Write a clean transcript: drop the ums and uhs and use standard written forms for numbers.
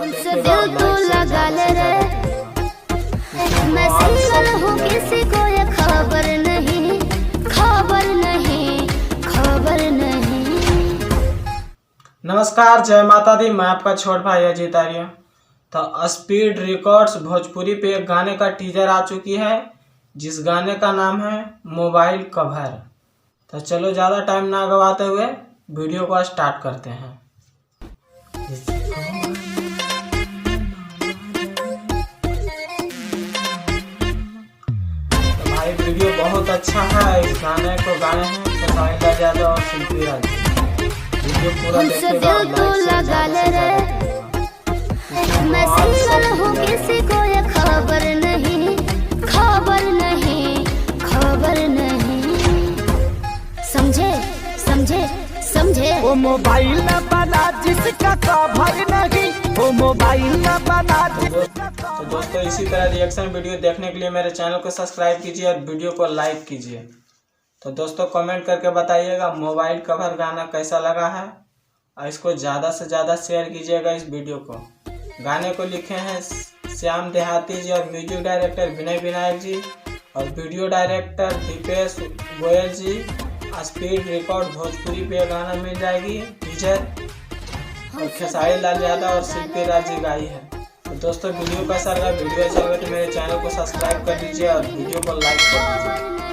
दिल तो लगा ले रे, मैं सिंगल हूँ, किसी को ये खबर नहीं, खबर नहीं, खबर नहीं। नमस्कार, जय माता दी। मैं आपका छोट भाई अजीत आर्य। तो स्पीड रिकॉर्ड्स भोजपुरी पे एक गाने का टीजर आ चुकी है, जिस गाने का नाम है मोबाइल कवर। तो चलो ज़्यादा टाइम ना गवाते हुए वीडियो को स्टार्ट करते हैं। तो भाई वीडियो बहुत अच्छा है। इस गाने को गाए हैं खेसारी लाल यादव और शिल्पी राज। वीडियो पूरा देखिएगा। दिल तो लगा ले रे, मैं सिंगल हूँ, किसी को ये खबर नहीं, खबर नहीं, खबर नहीं। समझे समझे समझे। वो मोबाइल न बना जिसका कवर नहीं, वो मोबाइल न बना जिसका। तो दोस्तों, इसी तरह रिएक्शन वीडियो देखने के लिए मेरे चैनल को सब्सक्राइब कीजिए और वीडियो को लाइक कीजिए। तो दोस्तों, कमेंट करके बताइएगा मोबाइल कवर गाना कैसा लगा है, और इसको ज़्यादा से ज़्यादा शेयर कीजिएगा इस वीडियो को। गाने को लिखे हैं श्याम देहाती जी और म्यूजिक डायरेक्टर विनय विनायक जी और वीडियो डायरेक्टर दीपेश गोयल जी। स्पीड रिकॉर्ड भोजपुरी पे गाना मिल जाएगी टीजर, और खेसारी लाल यादव और शिल्पी राज जी गाई है। तो दोस्तों, वीडियो कैसा लगा? वीडियो अच्छा लगा तो मेरे चैनल को सब्सक्राइब कर दीजिए और वीडियो को लाइक कर दीजिए।